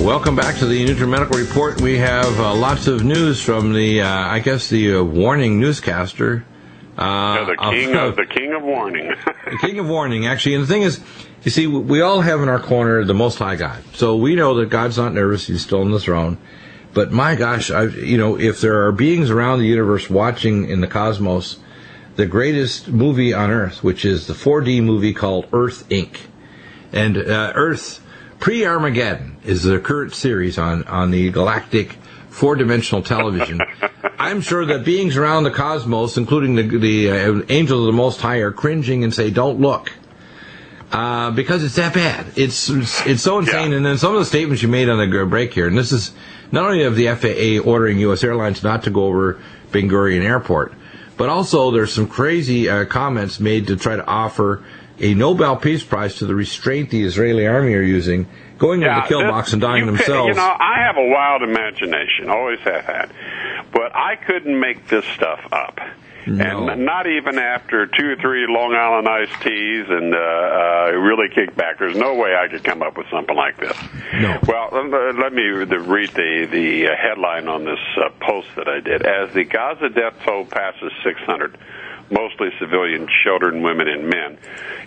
Welcome back to the Nutrimedical Report. We have lots of news from the, the warning newscaster. The king of warning. The king of warning, actually. And the thing is, you see, we all have in our corner the Most High God. So we know that God's not nervous. He's still on the throne. But my gosh, if there are beings around the universe watching in the cosmos, the greatest movie on Earth, which is the 4D movie called Earth, Inc. And Earth Pre-Armageddon is the current series on the galactic four-dimensional television. I'm sure that beings around the cosmos, including the angels of the Most High, are cringing and say, don't look. Because it's that bad. It's so insane. Yeah. And then some of the statements you made on the break here, and this is not only of the FAA ordering U.S. airlines not to go over Ben Gurion Airport, but also there's some crazy comments made to try to offer a Nobel Peace Prize to the restraint the Israeli army are using, going into the kill box and dying themselves. I have a wild imagination, always have had, but I couldn't make this stuff up. No. And not even after 2 or 3 Long Island iced teas and really kick back. There's no way I could come up with something like this. No. Well, let me read the headline on this post that I did. As the Gaza death toll passes 600, mostly civilian children, women, and men,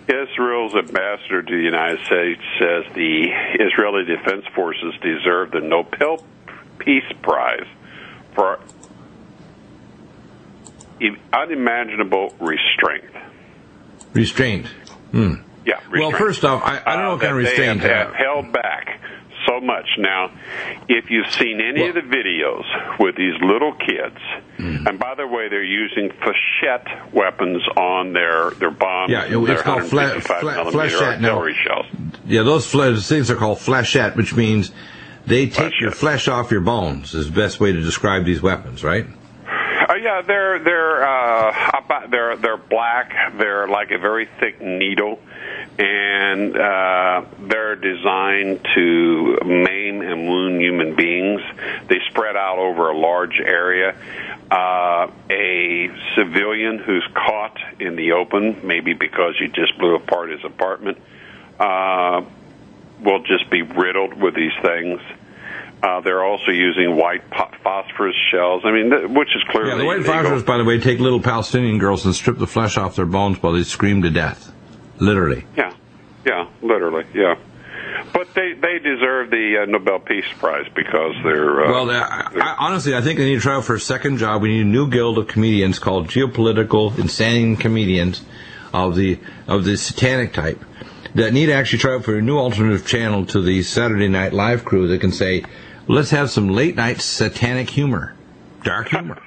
Israel's ambassador to the United States says the Israeli Defense Forces deserve the Nobel Peace Prize for unimaginable restraint. Restraint. Hmm. Yeah, restraint. Well, first off, I don't know what kind of restraint. They have held back so much. Now, if you've seen any of the videos with these little kids, and by the way, they're using flechette weapons on their bombs. Yeah, it's called flechette artillery shells. Yeah, those things are called flechette, which means they take your flesh off your bones. Is the best way to describe these weapons, right? Yeah, they're black. They're like a very thick needle, and they're designed to maim and wound human beings. They spread out over a large area. A civilian who's caught in the open, maybe because you just blew apart his apartment, will just be riddled with these things. They're also using white phosphorus shells. I mean, which is clearly... Yeah, the white phosphorus, by the way, take little Palestinian girls and strip the flesh off their bones while they scream to death. Literally. Yeah, literally, yeah. But they deserve the Nobel Peace Prize because they're... honestly, I think they need to try out for a second job. We need a new guild of comedians called Geopolitical Insane Comedians of the satanic type that need to actually try out for a new alternative channel to the Saturday Night Live crew that can say, let's have some late-night satanic humor, dark humor.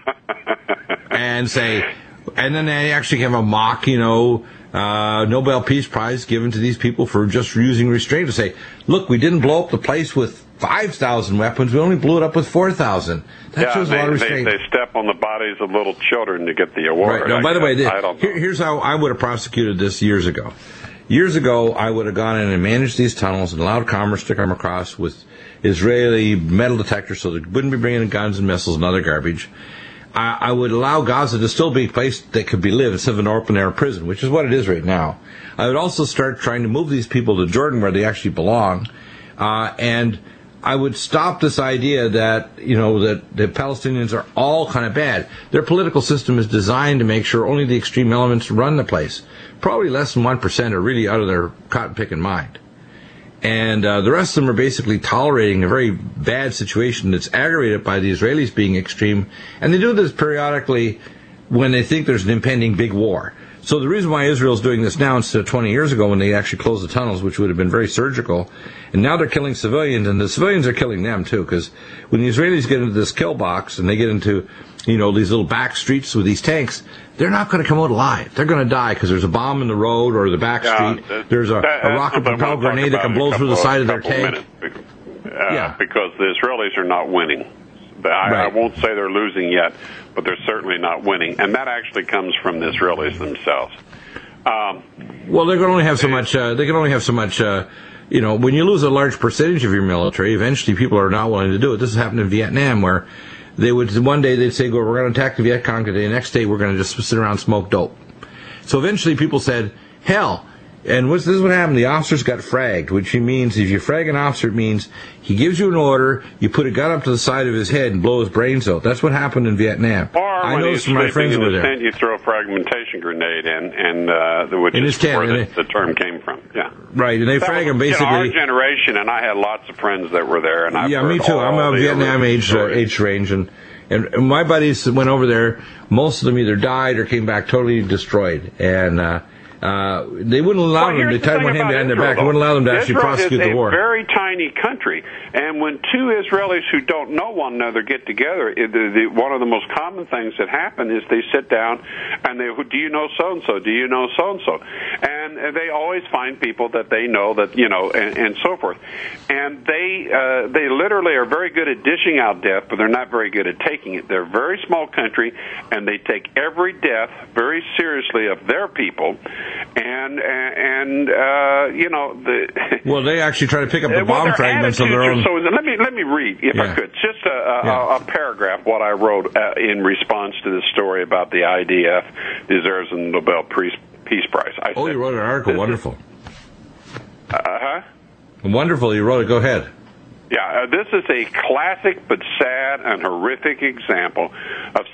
And then they actually have a mock, Nobel Peace Prize given to these people for just using restraint to say, look, we didn't blow up the place with 5,000 weapons, we only blew it up with 4,000. That shows a lot of restraint. They step on the bodies of little children to get the award. Right. Now, by the way, here's how I would have prosecuted this years ago. Years ago, I would have gone in and managed these tunnels and allowed commerce to come across with Israeli metal detectors so they wouldn't be bringing in guns and missiles and other garbage. I would allow Gaza to still be a place that could be lived instead of an open-air prison, which is what it is right now. I would also start trying to move these people to Jordan where they actually belong, and I would stop this idea that, that the Palestinians are all kind of bad. Their political system is designed to make sure only the extreme elements run the place. Probably less than 1% are really out of their cotton-picking mind. And the rest of them are basically tolerating a very bad situation that's aggravated by the Israelis being extreme. And they do this periodically when they think there's an impending big war. So the reason why Israel's doing this now instead of 20 years ago when they actually closed the tunnels, which would have been very surgical, and now they're killing civilians, and the civilians are killing them too, because when the Israelis get into this kill box and they get into, these little back streets with these tanks, they're not going to come out alive. They're going to die because there's a bomb in the road or the back street. There's a rocket-propelled grenade that can blow through the side of their tank. Because the Israelis are not winning. I won't say they're losing yet, but they're certainly not winning, and that actually comes from the Israelis themselves. Well, they can only have so much. When you lose a large percentage of your military, eventually people are not willing to do it. This has happened in Vietnam, where one day they'd say, "We're going to attack the Viet Cong today." The next day, we're going to just sit around and smoke dope. So eventually, people said, "Hell, And this is what happened. The officers got fragged, which means if you frag an officer, it means he gives you an order, you put a gun up to the side of his head and blow his brains out. That's what happened in Vietnam. Or I when know he's from my friends sleeping over in there. his tent, you throw a fragmentation grenade in, which In is his tent, where the term came from. Yeah, right. And they frag him basically. Our generation, and I had lots of friends that were there. And yeah, me too. I'm a Vietnam age range, and my buddies went over there. Most of them either died or came back totally destroyed, and. They wouldn't allow them. They tied one hand behind their back. They wouldn't allow them to actually prosecute the war. Israel is a very tiny country, and when two Israelis who don't know one another get together, one of the most common things that happen is they sit down and they, do you know so and so? Do you know so and so? And they always find people that they know that and so forth. And they literally are very good at dishing out death, but they're not very good at taking it. They're a very small country, and they take every death very seriously of their people. Well, they actually try to pick up the bomb fragments of their own. So let me read, if I could, just a paragraph what I wrote in response to this story about the IDF deserves a Nobel Peace Prize. You wrote an article. Wonderful. Wonderful. You wrote it. Go ahead. Yeah, this is a classic but sad and horrific example of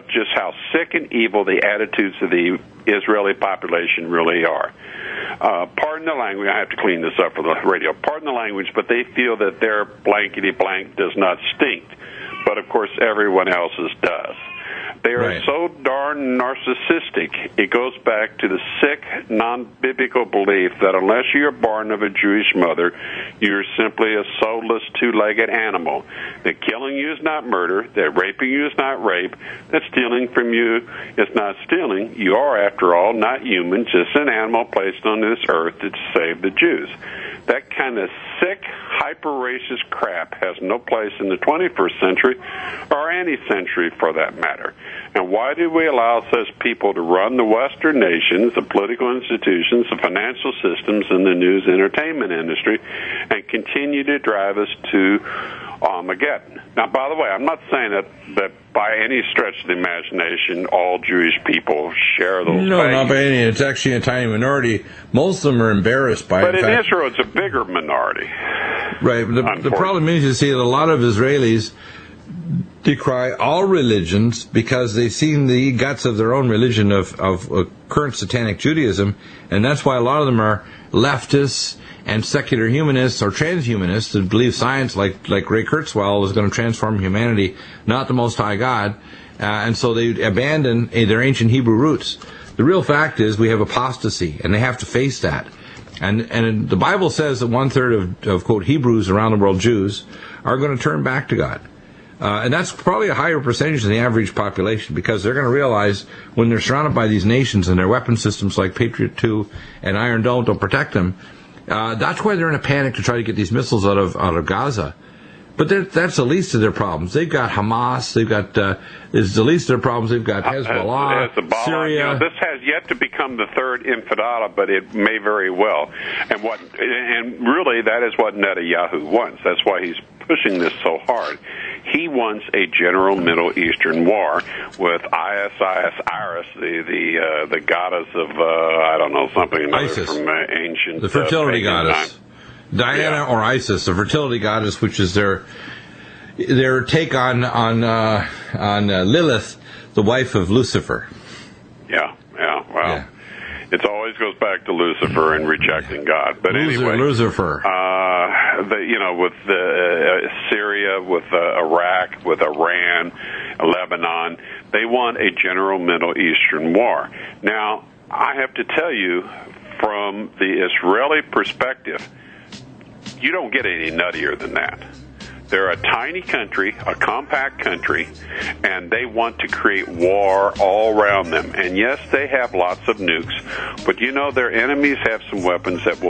just how sick and evil the attitudes of the Israeli population really are. Pardon the language, I have to clean this up for the radio. Pardon the language, but they feel that their blankety blank does not stink. But of course, everyone else's does. They are so darn narcissistic, it goes back to the sick, non-biblical belief that unless you're born of a Jewish mother, you're simply a soulless, two-legged animal. That killing you is not murder, that raping you is not rape, that stealing from you is not stealing. You are, after all, not human, just an animal placed on this earth to save the Jews. That kind of sick, hyper-racist crap has no place in the 21st century, or any century for that matter. And why do we allow such people to run the Western nations, the political institutions, the financial systems, and the news entertainment industry, and continue to drive us to Armageddon? Now, by the way, I'm not saying that by any stretch of the imagination all Jewish people share those No, values. not by any. It's actually a tiny minority. Most of them are embarrassed by it. But in Israel, it's a bigger minority. Right. The problem is, you see, that a lot of Israelis decry all religions because they've seen the guts of their own religion of current satanic Judaism, and that's why a lot of them are leftists and secular humanists or transhumanists that believe science, like Ray Kurzweil, is going to transform humanity, not the Most High God, and so they abandon their ancient Hebrew roots. The real fact is we have apostasy, and they have to face that. And the Bible says that 1/3 of quote Hebrews around the world, Jews, are going to turn back to God. And that's probably a higher percentage than the average population, because they're going to realize when they're surrounded by these nations and their weapon systems like Patriot 2 and Iron Dome don't protect them. That's why they're in a panic to try to get these missiles out of Gaza. But that's the least of their problems. They've got Hamas. They've got is the least of their problems. They've got Hezbollah, Syria. This has yet to become the third intifada, but it may very well. And really, that is what Netanyahu wants. That's why he's pushing this so hard. He wants a general Middle Eastern war with Iris, the goddess of I don't know, something ISIS, from ancient the fertility goddess. Time. Diana or Isis, the fertility goddess, which is their take on Lilith, the wife of Lucifer. Well, it always goes back to Lucifer and rejecting God. But anyway, Lucifer. With Syria, with Iraq, with Iran, Lebanon, they want a general Middle Eastern war. Now, I have to tell you, from the Israeli perspective, you don't get any nuttier than that. They're a tiny country, a compact country, and they want to create war all around them. And yes, they have lots of nukes, but their enemies have some weapons that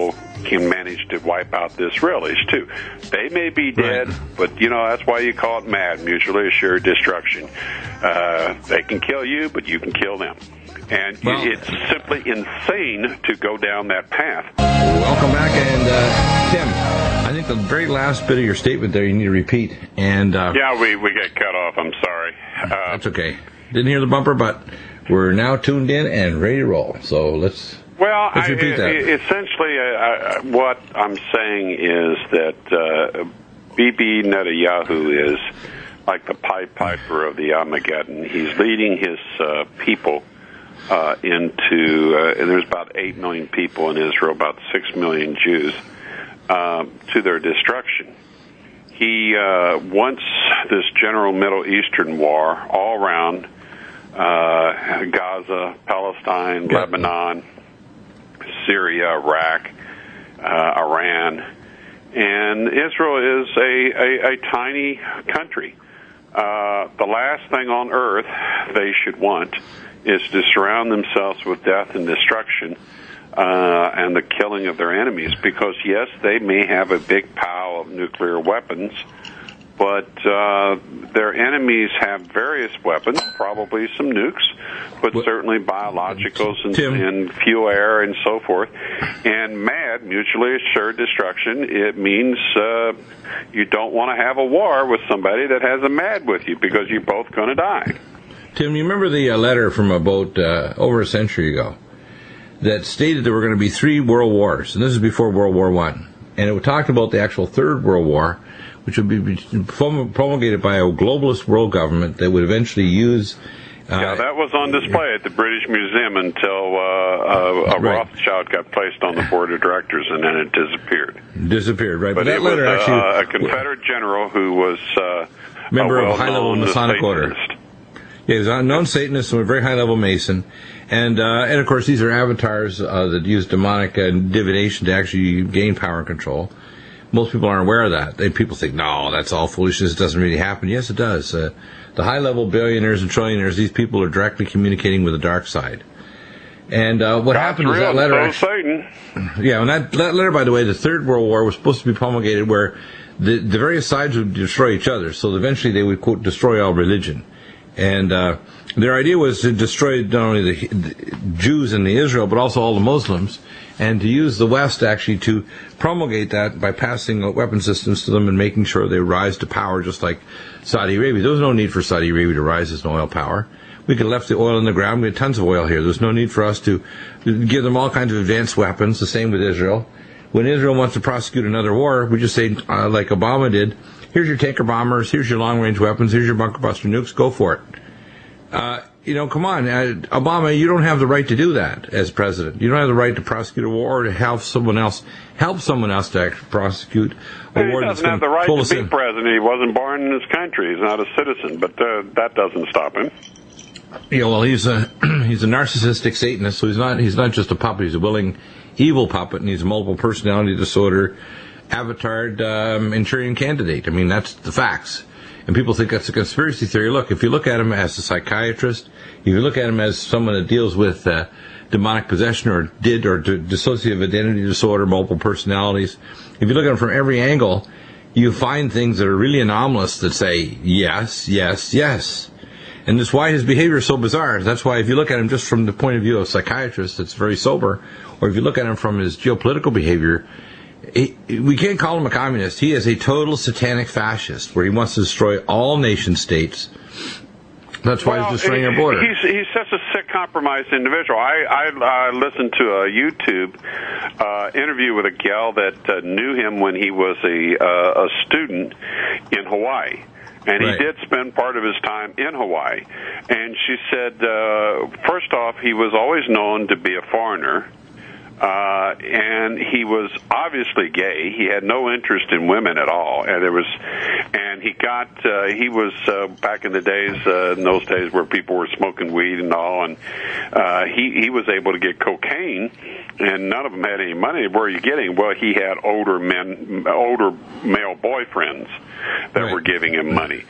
can manage to wipe out the Israelis too. They may be dead, but that's why you call it MAD, mutually assured destruction. They can kill you, but you can kill them. And it's simply insane to go down that path. Welcome back, and Tim, I think the very last bit of your statement there you need to repeat. And we get cut off. I'm sorry. That's okay. Didn't hear the bumper, but we're now tuned in and ready to roll. So let's Well, Let's repeat that. Essentially, what I'm saying is that Bibi Netanyahu is like the Pied Piper of the Armageddon. He's leading his people into, and there's about 8 million people in Israel, about 6 million Jews, to their destruction. He wants this general Middle Eastern war all around Gaza, Palestine, Lebanon, Syria, Iraq, Iran, and Israel is a tiny country. The last thing on earth they should want is to surround themselves with death and destruction and the killing of their enemies, because, yes, they may have a big pile of nuclear weapons, but their enemies have various weapons, probably some nukes, but certainly biologicals and fuel air and so forth. And MAD, mutually assured destruction, it means you don't want to have a war with somebody that has a MAD with you, because you're both going to die. Tim, you remember the letter from about over a century ago that stated there were going to be 3 world wars, and this is before World War I. And it talked about the actual Third World War, which would be promulgated by a globalist world government that would eventually use... yeah, that was on display at the British Museum until a Rothschild got placed on the board of directors, and then it disappeared. Right. But that it letter was actually... a Confederate general who was member of a high-level Masonic order. Yeah, he was a known Satanist and a very high-level Mason. And of course, these are avatars that use demonic divination to actually gain power and control. Most people aren't aware of that. People think, no, that's all foolishness. It doesn't really happen. Yes, it does. The high-level billionaires and trillionaires, these people are directly communicating with the dark side. And what happened is that letter... Satan. Yeah, and that letter, by the way, the Third World War was supposed to be promulgated where the various sides would destroy each other. So eventually they would, quote, destroy all religion. And their idea was to destroy not only the Jews in the Israel, but also all the Muslims, and to use the West actually to promulgate that by passing weapon systems to them and making sure they rise to power, just like Saudi Arabia. There was no need for Saudi Arabia to rise as an oil power. We could have left the oil in the ground. We had tons of oil here. There's no need for us to give them all kinds of advanced weapons. The same with Israel. When Israel wants to prosecute another war, we just say, like Obama did, here's your tanker bombers, here's your long-range weapons, here's your bunker buster nukes, go for it. Come on, Obama, you don't have the right to do that as president. You don't have the right to prosecute a war or to help someone else to actually prosecute a war. He doesn't have the right to be president. He wasn't born in this country. He's not a citizen, but that doesn't stop him. Yeah, well, he's a narcissistic Satanist, so he's not just a puppet. He's a willing evil puppet, and he's a multiple personality disorder, avatared Manchurian candidate. I mean, that's the facts. And people think that's a conspiracy theory. Look, if you look at him as a psychiatrist, if you look at him as someone that deals with demonic possession or dissociative identity disorder, multiple personalities, if you look at him from every angle, you find things that are really anomalous that say, yes, yes, yes. And that's why his behavior is so bizarre. That's why if you look at him just from the point of view of a psychiatrist that's very sober, or if you look at him from his geopolitical behavior, we can't call him a communist. He is a total satanic fascist, where he wants to destroy all nation states. That's why he's destroying our border. He's such a sick, compromised individual. I listened to a YouTube interview with a gal that knew him when he was a student in Hawaii. And he did spend part of his time in Hawaii. And she said, first off, he was always known to be a foreigner. And he was obviously gay. He had no interest in women at all. And he was back in the days, in those days where people were smoking weed and all, and he was able to get cocaine, and none of them had any money. Where are you getting? Well, he had older male boyfriends that were giving him money.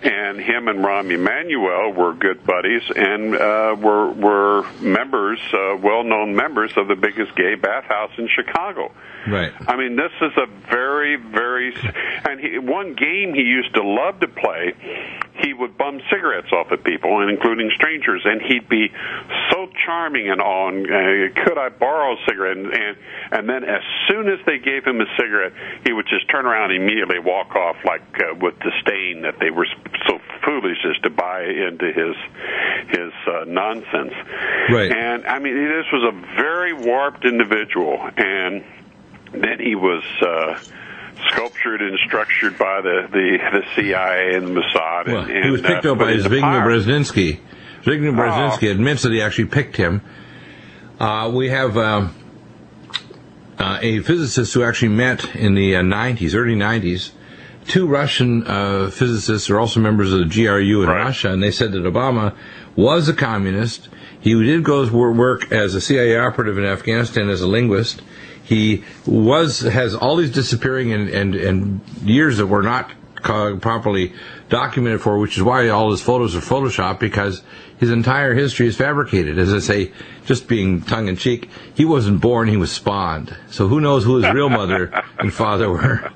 And him and Rahm Emanuel were good buddies and were members, well-known members of the biggest gay bathhouse in Chicago. Right. I mean, this is a very, very... And one game he used to love to play, he would bum cigarettes off of people, including strangers, and he'd be so charming and all, and could I borrow a cigarette? And then as soon as they gave him a cigarette, he would just turn around and immediately walk off, like with disdain that they were so foolishness to buy into his nonsense. Right. And I mean, this was a very warped individual, and then he was sculptured and structured by the CIA and the Mossad. Well, he was picked up by Zbigniew Brzezinski. Zbigniew Brzezinski admits that he actually picked him. We have a physicist who actually met in the early 90s. Two Russian physicists are also members of the GRU in Russia, and they said that Obama was a communist. He did go work as a CIA operative in Afghanistan as a linguist. He has all these disappearing and years that were not properly documented for, which is why all his photos are photoshopped, because his entire history is fabricated. As I say, just being tongue-in-cheek, he wasn't born, he was spawned. So who knows who his real mother and father were.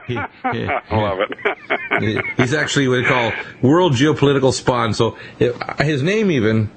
I love it. He's actually what they call world geopolitical spawn. So his name even,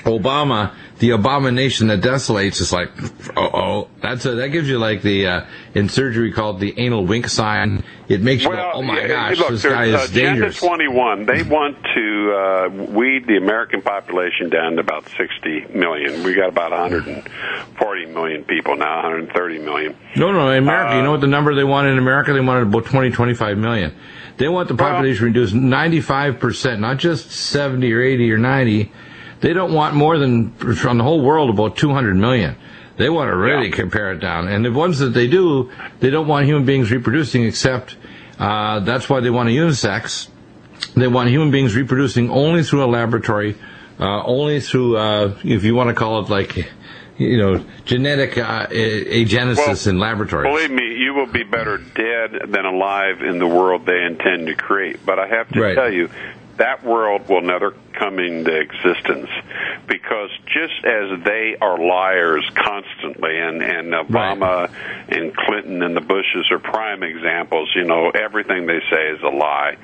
Obama, the abomination that desolates, is like, that gives you like the in surgery called the anal wink sign. It makes you go, oh my gosh, look, this guy is dangerous. Agenda 21, they want to weed the American population down to about 60 million. We got about 140 million people now, 130 million. No, in America, you know what the number they want in America? They wanted about 25 million. They want the population reduced 95%, not just 70 or 80 or 90. They don't want more than, from the whole world, about 200 million. They want to really compare it down. And the ones that they do, they don't want human beings reproducing, except that's why they want a unisex. They want human beings reproducing only through a laboratory, only through, if you want to call it like, genetic agenesis in laboratories. Believe me, you will be better dead than alive in the world they intend to create. But I have to tell you, that world will never come into existence, because just as they are liars constantly, and Obama and Clinton and the Bushes are prime examples, everything they say is a lie.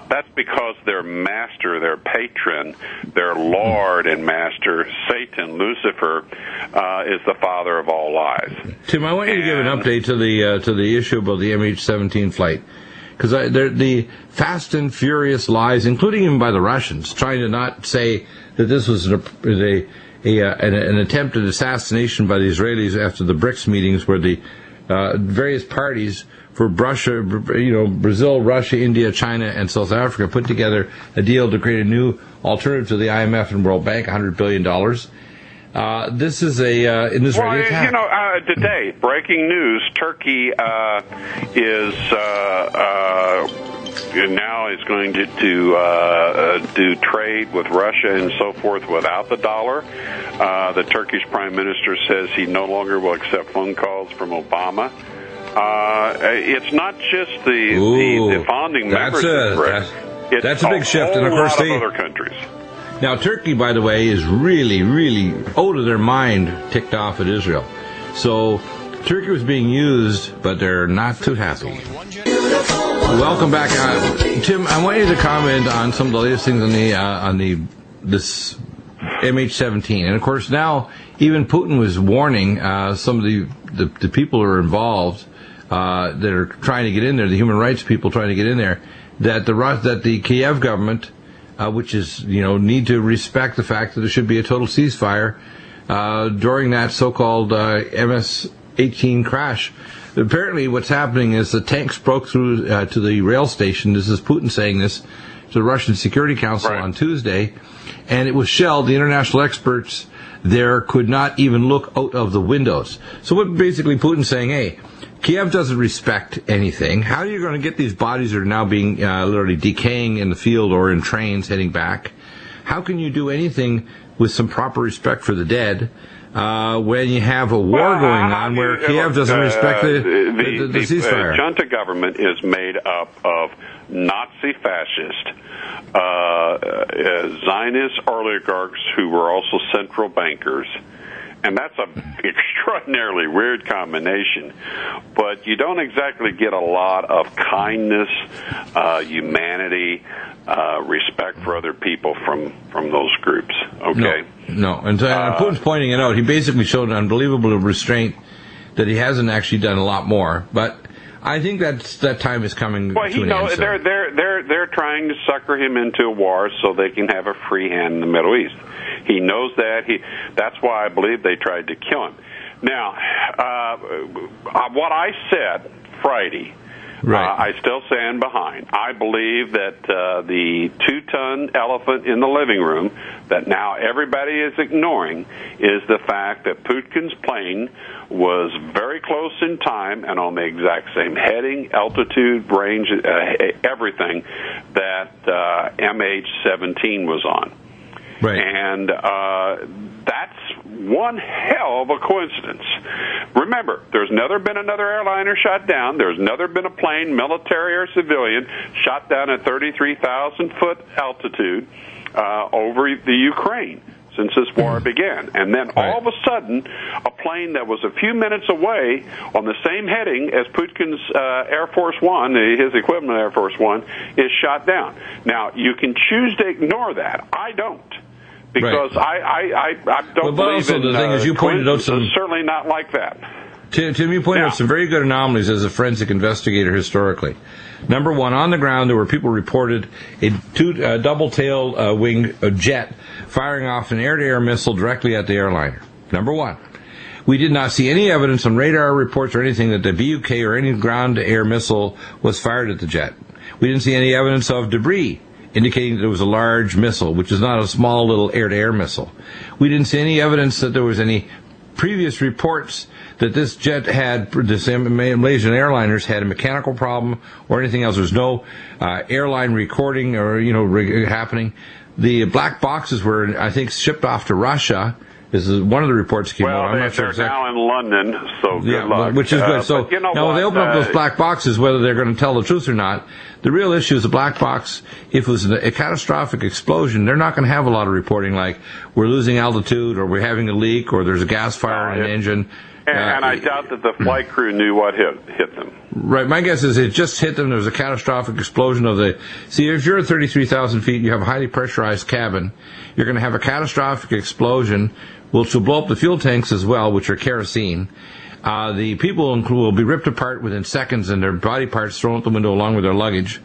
That's because their master, their patron, their lord and master, Satan, Lucifer, is the father of all lies. Tim, I want you to give an update to the issue about the MH17 flight. Because the fast and furious lies, including even by the Russians, trying to not say that this was an attempted assassination by the Israelis after the BRICS meetings, where the various parties for Russia, Brazil, Russia, India, China, and South Africa put together a deal to create a new alternative to the IMF and World Bank, $100 billion. This is an Israeli attack. Today, breaking news: Turkey now is going to do trade with Russia and so forth without the dollar. The Turkish Prime Minister says he no longer will accept phone calls from Obama. It's not just the founding members of BRICS. That's a big shift, and of course other countries. Now, Turkey, by the way, is really, really out of their mind ticked off at Israel. So Turkey was being used, but they're not too happy. Welcome back, Tim. I want you to comment on some of the latest things on this MH17, and of course now even Putin was warning some of the people who are involved that are trying to get in there, the human rights people trying to get in there, that the Kiev government, which is need to respect the fact that there should be a total ceasefire during that so-called MS-18 crash. Apparently what's happening is the tanks broke through to the rail station. This is Putin saying this to the Russian Security Council on Tuesday, and it was shelled. The international experts there could not even look out of the windows. So what basically Putin's saying, hey, Kiev doesn't respect anything. How are you going to get these bodies that are now being literally decaying in the field or in trains heading back? How can you do anything with some proper respect for the dead when you have a war going on where Kiev doesn't respect the ceasefire? The junta government is made up of Nazi fascist, Zionist oligarchs who were also central bankers. And that's an extraordinarily weird combination. But you don't exactly get a lot of kindness, humanity, respect for other people from those groups. Okay? No. And Putin's pointing it out. He basically showed an unbelievable restraint that he hasn't actually done a lot more. But I think that time is coming. Well, to an end, they're trying to sucker him into a war so they can have a free hand in the Middle East. He knows that. That's why I believe they tried to kill him. Now, what I said Friday, I still stand behind. I believe that the 2-ton elephant in the living room that now everybody is ignoring is the fact that Putin's plane was very close in time and on the exact same heading, altitude, range, everything that MH17 was on. Right. And that's one hell of a coincidence. Remember, there's never been another airliner shot down. There's never been a plane, military or civilian, shot down at 33,000-foot altitude over the Ukraine since this war began. And then all of a sudden, a plane that was a few minutes away on the same heading as Putin's Air Force One, his equivalent Air Force One, is shot down. Now, you can choose to ignore that. I don't. Because I don't believe also in the thing is you pointed out some, certainly not like that. Tim, you pointed out some very good anomalies as a forensic investigator historically. Number one, on the ground there were people reported a double-tail wing jet firing off an air-to-air missile directly at the airliner. Number one. We did not see any evidence on radar reports or anything that the BUK or any ground-to-air missile was fired at the jet. We didn't see any evidence of debris indicating that it was a large missile, which is not a small little air-to-air missile. We didn't see any evidence that there was any previous reports that this jet had, this Malaysian airliners had a mechanical problem or anything else. There's no airline recording or, happening. The black boxes were, I think, shipped off to Russia. This is one of the reports came out. I'm not sure exactly. They're now in London, so good luck. Which is good. So now when they open up those black boxes, whether they're going to tell the truth or not, the real issue is the black box. If it was a catastrophic explosion, they're not going to have a lot of reporting like we're losing altitude or we're having a leak or there's a gas fire in an engine. And I doubt that the flight crew knew what hit them. Right. My guess is it just hit them. There was a catastrophic explosion of the... See, if you're at 33,000 feet, you have a highly pressurized cabin, you're going to have a catastrophic explosion, which will blow up the fuel tanks as well, which are kerosene. The people will be ripped apart within seconds and their body parts thrown out the window along with their luggage.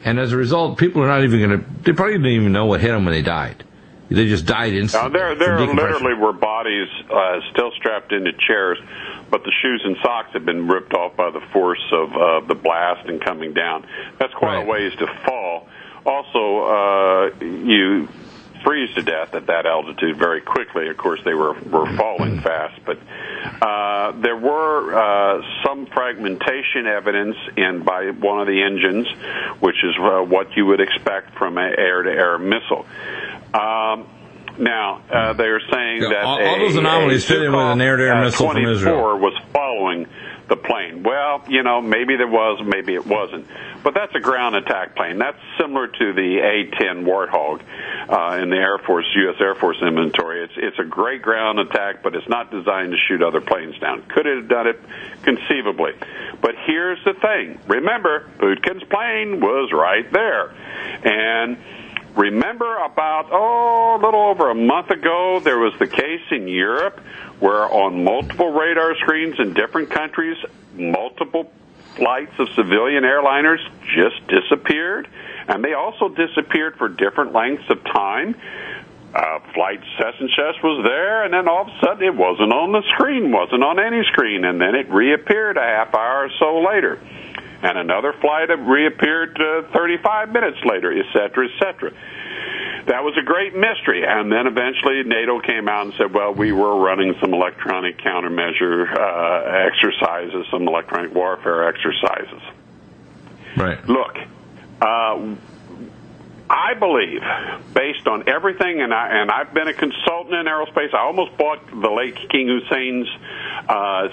And as a result, people are not even going to... They probably didn't even know what hit them when they died. They just died instantly. Now, there literally were bodies still strapped into chairs, but the shoes and socks have been ripped off by the force of the blast and coming down. That's quite a ways to fall. Also, you freeze to death at that altitude very quickly. Of course, they were falling fast, but there were some fragmentation evidence by one of the engines, which is what you would expect from an air-to-air missile. Now, they are saying that all those anomalies fit in with an air-to-air missile from Israel. was following the plane. Well, maybe there was, maybe it wasn't. But that's a ground attack plane. That's similar to the A-10 Warthog in the Air Force, U.S. Air Force inventory. It's a great ground attack, but it's not designed to shoot other planes down. Could it have done it? Conceivably. But here's the thing. Remember, Putin's plane was right there. And remember about, a little over a month ago, there was the case in Europe where on multiple radar screens in different countries, multiple flights of civilian airliners just disappeared, and they also disappeared for different lengths of time. Flight such and such was there, and then all of a sudden it wasn't on the screen, wasn't on any screen, and then it reappeared a half hour or so later. And another flight reappeared 35 minutes later, et cetera, et cetera. That was a great mystery. And then eventually NATO came out and said, well, we were running some electronic countermeasure exercises, some electronic warfare exercises. Right. Look, I believe, based on everything, and I've been a consultant in aerospace. I almost bought the late King Hussein's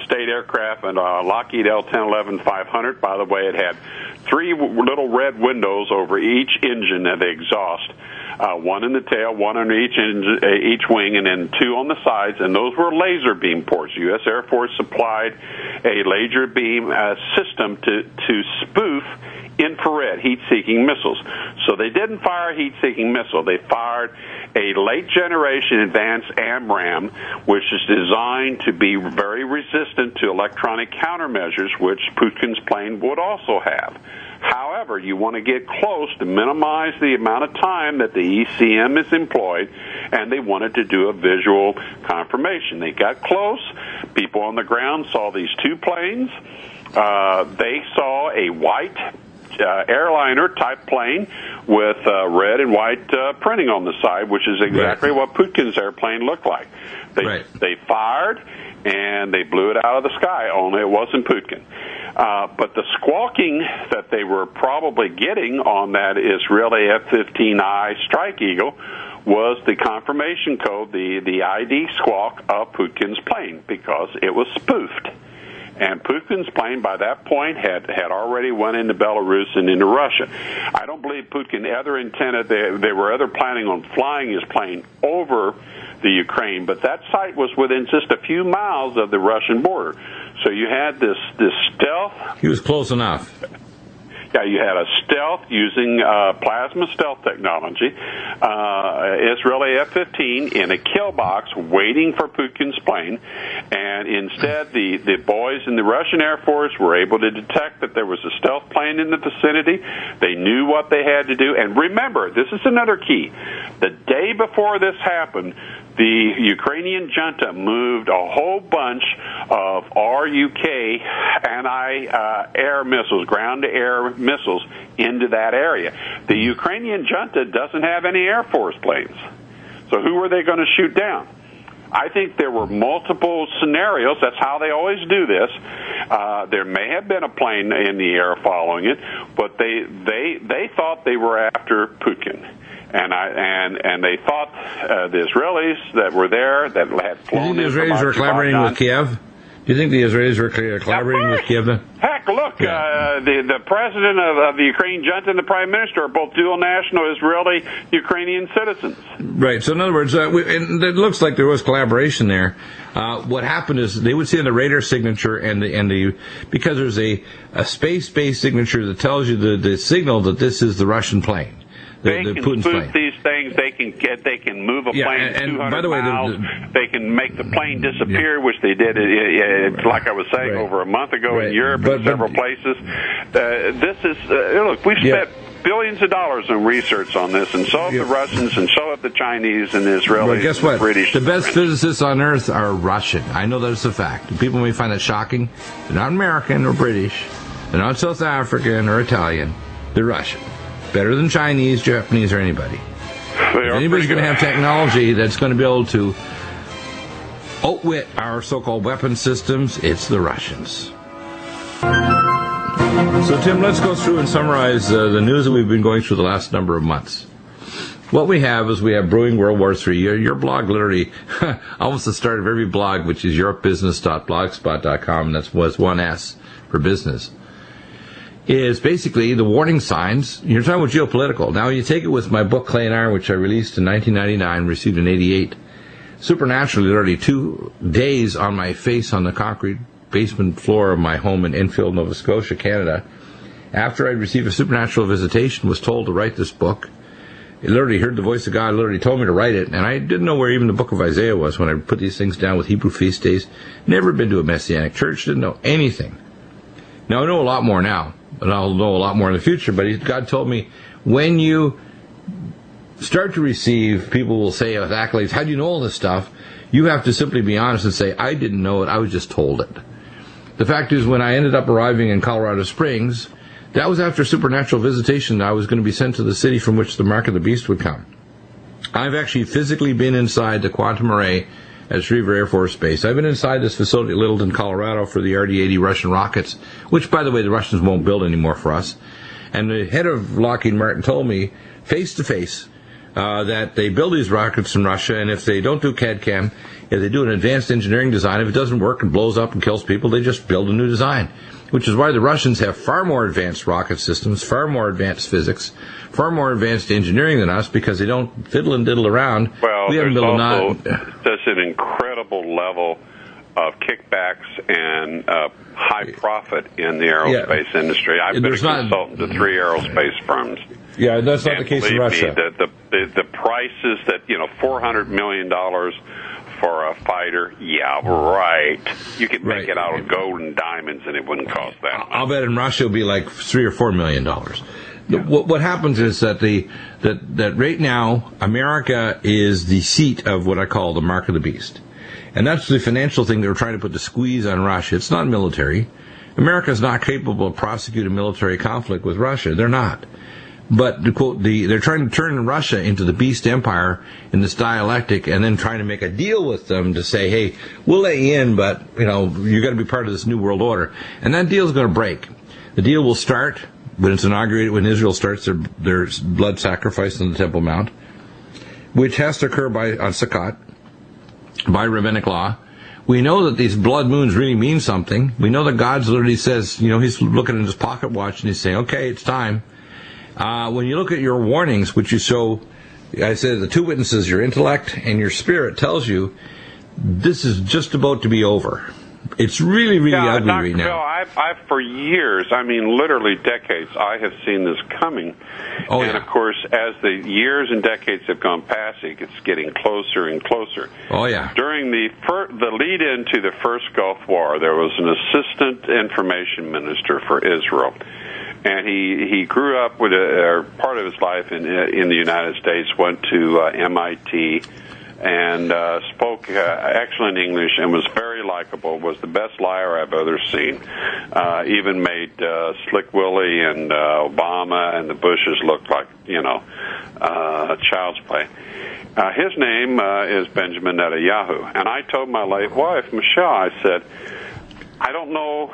state aircraft and Lockheed L-1011-500. By the way, it had 3 little red windows over each engine of the exhaust. One in the tail, one on each wing, and then 2 on the sides, and those were laser beam ports. U.S. Air Force supplied a laser beam system to spoof infrared heat-seeking missiles. So they didn't fire a heat-seeking missile. They fired a late-generation advanced AMRAAM, which is designed to be very resistant to electronic countermeasures, which Putin's plane would also have. However, you want to get close to minimize the amount of time that the ECM is employed, and they wanted to do a visual confirmation. They got close. People on the ground saw these two planes. They saw a white airliner-type plane with red and white printing on the side, which is exactly what Putin's airplane looked like. They fired, and they blew it out of the sky, only it wasn't Putin. But the squawking that they were probably getting on that Israeli F-15I Strike Eagle was the confirmation code, the ID squawk of Putin's plane, because it was spoofed. And Putin's plane, by that point, had already went into Belarus and into Russia. I don't believe Putin ever intended, they were ever planning on flying his plane over the Ukraine, but that site was within just a few miles of the Russian border. So you had this stealth. He was close enough. Yeah, you had a stealth using plasma stealth technology, Israeli F-15 in a kill box waiting for Putin's plane, and instead the boys in the Russian Air Force were able to detect that there was a stealth plane in the vicinity. They knew what they had to do, and remember, this is another key. The day before this happened, the Ukrainian junta moved a whole bunch of RUK anti-air missiles, ground-to-air missiles, into that area. The Ukrainian junta doesn't have any Air Force planes. So who were they going to shoot down? I think there were multiple scenarios. That's how they always do this. There may have been a plane in the air following it, but they thought they were after Putin. And they thought the Israelis that were there that had flown. Do you think the Israelis were collaborating with Kiev? Do you think the Israelis were collaborating with Kiev then? Heck, look, the president of the Ukrainian junta and the prime minister are both dual national Israeli Ukrainian citizens. Right. So in other words, and it looks like there was collaboration there. What happened is they would see on the radar signature and the because there's a space-based signature that tells you the signal that this is the Russian plane. They can spoof these things. They can move a plane 200 by the way, miles. They can make the plane disappear, which they did. Like I was saying, over a month ago in Europe and several places. This is look. We've spent billions of dollars in research on this, and so have the Russians, and so have the Chinese and the Israelis. But guess what? And the British. The best physicists on Earth are Russian. I know that's a fact. People may find that shocking. They're not American or British. They're not South African or Italian. They're Russian. Better than Chinese, Japanese, or anybody. If anybody's going to have technology that's going to be able to outwit our so-called weapon systems, it's the Russians. So, Tim, let's go through and summarize the news that we've been going through the last number of months. What we have is brewing World War III. Your blog literally, almost the start of every blog, which is yourbusiness.blogspot.com, and that's was one S for business, is basically the warning signs. You're talking about geopolitical. Now, you take it with my book, Clay and Iron, which I released in 1999, received in 88. Supernaturally, literally 2 days on my face on the concrete basement floor of my home in Enfield, Nova Scotia, Canada, after I received a supernatural visitation, was told to write this book. I literally heard the voice of God, literally told me to write it, and I didn't know where even the book of Isaiah was when I put these things down with Hebrew feast days. Never been to a Messianic church, didn't know anything. Now, I know a lot more now. And I'll know a lot more in the future, but God told me, when you start to receive, people will say with accolades, how do you know all this stuff? You have to simply be honest and say, I didn't know it, I was just told it. The fact is, when I ended up arriving in Colorado Springs, that was after supernatural visitation. I was going to be sent to the city from which the mark of the beast would come. I've actually physically been inside the quantum array at Schriever Air Force Base. I've been inside this facility at Littleton, Colorado for the RD-80 Russian rockets, which, by the way, the Russians won't build anymore for us. And the head of Lockheed Martin told me, face-to-face, that they build these rockets in Russia, and if they don't do CAD-CAM, if they do an advanced engineering design, if it doesn't work and blows up and kills people, they just build a new design. Which is why the Russians have far more advanced rocket systems, far more advanced physics, far more advanced engineering than us, because they don't fiddle and diddle around. Well, there's also just an incredible level of kickbacks and high profit in the aerospace industry. I've been a consultant to 3 aerospace firms. Yeah, that's not the case in Russia. The prices that, $400 million for a fighter, yeah, right. You could make it out of gold and diamonds, and it wouldn't cost that much. I'll bet in Russia it'll be like $3 or $4 million. Yeah. What happens is that that right now America is the seat of what I call the mark of the beast, and that's the financial thing they're trying to put the squeeze on Russia. It's not military. America is not capable of prosecuting military conflict with Russia. They're not. But they're trying to turn Russia into the beast empire in this dialectic, and then trying to make a deal with them to say, hey, we'll let you in, but you're going to be part of this new world order. And that deal is going to break. The deal will start when it's inaugurated, when Israel starts their blood sacrifice on the Temple Mount, which has to occur on Sukkot by rabbinic law. We know that these blood moons really mean something. We know that God literally says, he's looking at his pocket watch and he's saying, okay, it's time. When you look at your warnings, which you show, I said the two witnesses, your intellect and your spirit, tells you this is just about to be over. It's really, really ugly right now. I've for years, literally decades, I have seen this coming. Of course, as the years and decades have gone past, it gets getting closer and closer. Oh, yeah. During the lead-in to the first Gulf War, there was an assistant information minister for Israel. And he grew up with part of his life in the United States, went to MIT, and spoke excellent English and was very likable, was the best liar I've ever seen. Even made Slick Willie and Obama and the Bushes look like, child's play. His name is Benjamin Netanyahu. And I told my late wife, Michelle, I said, I don't know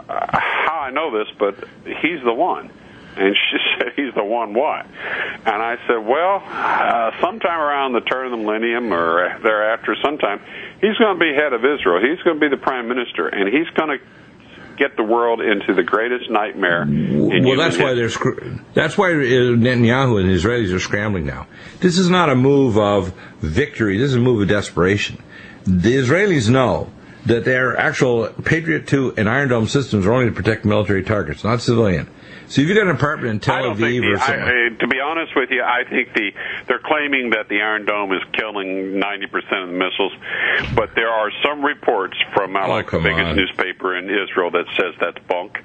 how I know this, but he's the one. And she said, he's the one what? And I said, well, sometime around the turn of the millennium or thereafter sometime, he's going to be head of Israel. He's going to be the prime minister, and he's going to get the world into the greatest nightmare in human history. That's why Netanyahu and the Israelis are scrambling now. This is not a move of victory. This is a move of desperation. The Israelis know that their actual Patriot 2 and Iron Dome systems are only to protect military targets, not civilian. So if you've got an apartment in Tel Aviv or something... To be honest with you, I think they're claiming that the Iron Dome is killing 90% of the missiles, but there are some reports from the biggest newspaper in Israel that says that's bunk.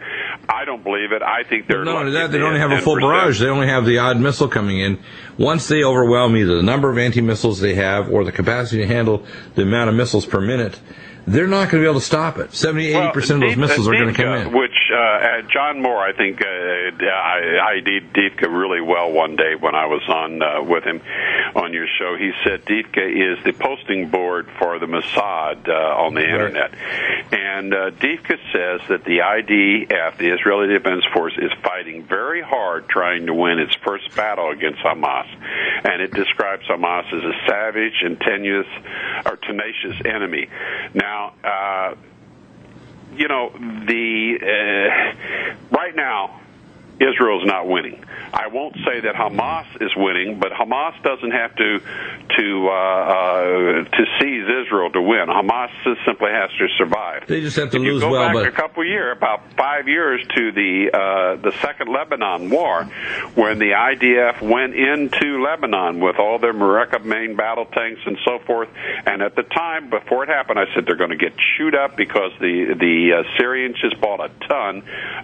I don't believe it. I think they're... Not only that, they don't have a full barrage. They only have the odd missile coming in. Once they overwhelm either the number of anti-missiles they have or the capacity to handle the amount of missiles per minute, they're not going to be able to stop it. 70-80% of those missiles are going to come in. Which John Moore, I think, I did Diefke really well one day when I was on with him on your show. He said Diefke is the posting board for the Mossad on the Internet. And Diefke says that the IDF, the Israeli Defense Force, is fighting very hard trying to win its first battle against Hamas. And it describes Hamas as a savage and tenacious enemy. Now, right now, Israel's not winning. I won't say that Hamas is winning, but Hamas doesn't have to seize Israel to win. Hamas simply has to survive. They just have to lose well. Go back a couple years, about 5 years to the Second Lebanon War, when the IDF went into Lebanon with all their Mareka main battle tanks and so forth. And at the time, before it happened, I said they're going to get chewed up because the Syrians just bought a ton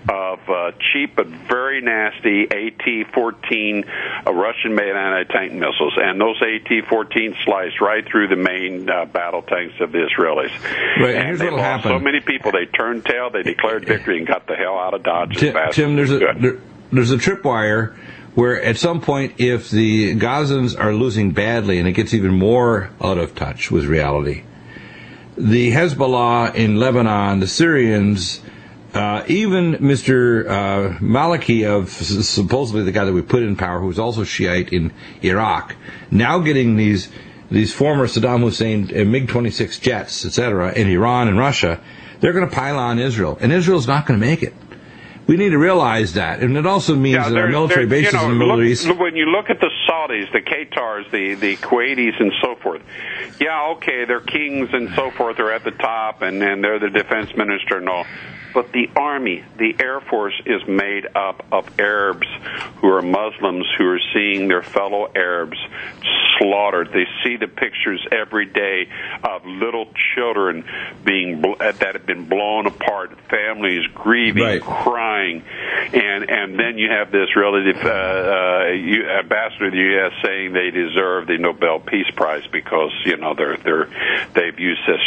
of cheap but very nasty AT-14 Russian-made anti-tank missiles, and those AT-14 sliced right through the main battle tanks of the Israelis. Right, and here's they what'll lost happen. So many people, they turned tail, they declared victory, and got the hell out of Dodge as fast Tim, as there's a tripwire where at some point, if the Gazans are losing badly and it gets even more out of touch with reality, the Hezbollah in Lebanon, the Syrians... even Mr. Maliki, of supposedly the guy that we put in power, who's also Shiite in Iraq, now getting these former Saddam Hussein MiG-26 jets, etc., in Iran and Russia, they're going to pile on Israel, and Israel's not going to make it. We need to realize that. And it also means that our military bases in the Middle East... When you look at the Saudis, the Qatars, the Kuwaitis, and so forth, yeah, okay, their kings and so forth are at the top, and they're the defense minister and all. But the Army, the Air Force, is made up of Arabs who are Muslims who are seeing their fellow Arabs slaughtered. They see the pictures every day of little children that have been blown apart, families grieving, right, crying, and then you have this relative ambassador of the U.S. saying they deserve the Nobel Peace Prize because they've used this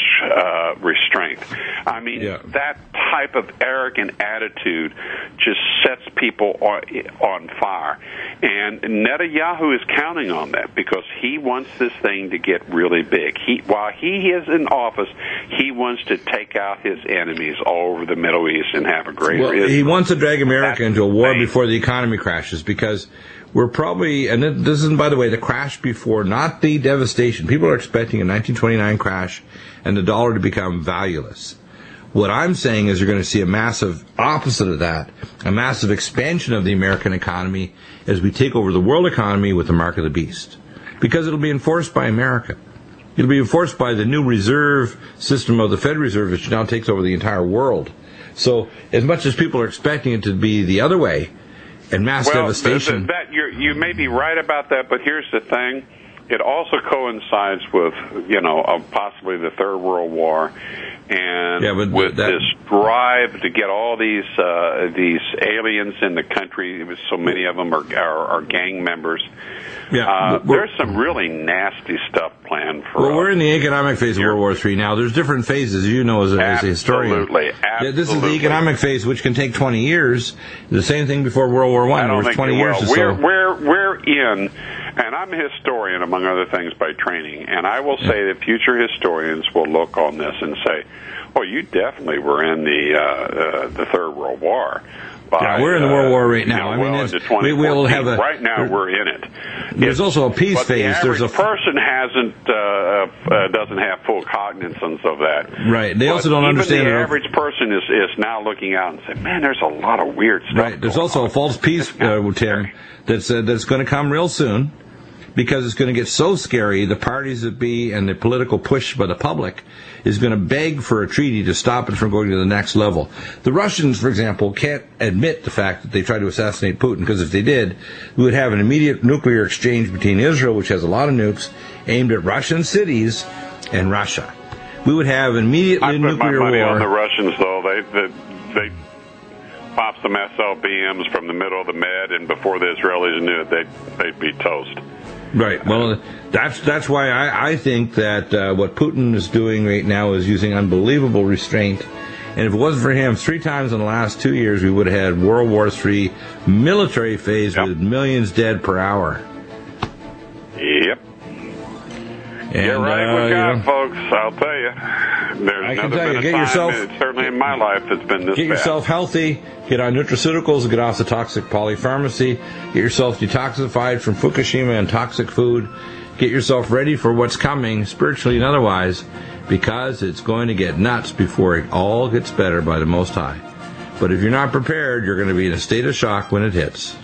restraint. I mean, that type of arrogant attitude just sets people on fire. And Netanyahu is counting on that because he wants this thing to get really big. While he is in office, he wants to take out his enemies all over the Middle East and have a greater Israel. He wants to drag America into a war before the economy crashes, because we're probably, and this is, by the way, the crash before, not the devastation. People are expecting a 1929 crash and the dollar to become valueless. What I'm saying is you're going to see a massive opposite of that, a massive expansion of the American economy as we take over the world economy with the mark of the beast. Because it'll be enforced by America. It'll be enforced by the new reserve system of the Federal Reserve, which now takes over the entire world. So as much as people are expecting it to be the other way, and mass devastation... You may be right about that, but here's the thing. It also coincides with, possibly the Third World War, and with this drive to get all these aliens in the country. So many of them are gang members. There's some really nasty stuff planned for us. Well, we're in the economic phase of World War III now. There's different phases, as a historian. Absolutely. This is the economic phase, which can take 20 years. The same thing before World War I. It was 20 years or so. We're in... And I'm a historian, among other things, by training. And I will say that future historians will look on this and say, "Oh, you definitely were in the Third World War." We're in the World War right now. We will have right now. We're in it. There's also a peace phase. The average person doesn't have full cognizance of that. Right. They also don't understand. The average person is now looking out and saying, "Man, there's a lot of weird stuff." Right. There's also a false peace, Tim, that's going to come real soon. Because it's going to get so scary, the parties that be and the political push by the public is going to beg for a treaty to stop it from going to the next level. The Russians, for example, can't admit the fact that they tried to assassinate Putin, because if they did, we would have an immediate nuclear exchange between Israel, which has a lot of nukes, aimed at Russian cities, and Russia. We would have an immediate nuclear war. I put my money on the Russians, though. They popped some SLBMs from the middle of the Med, and before the Israelis knew it, they'd be toast. Right. Well, that's why I think that what Putin is doing right now is using unbelievable restraint. And if it wasn't for him, 3 times in the last 2 years, we would have had World War III military phase with millions dead per hour. Yep. And, you're right with God, folks. I'll tell you. There's never been a time, certainly in my life, it's been this bad. Get yourself healthy. Get on nutraceuticals. Get off the toxic polypharmacy. Get yourself detoxified from Fukushima and toxic food. Get yourself ready for what's coming, spiritually and otherwise, because it's going to get nuts before it all gets better by the Most High. But if you're not prepared, you're going to be in a state of shock when it hits.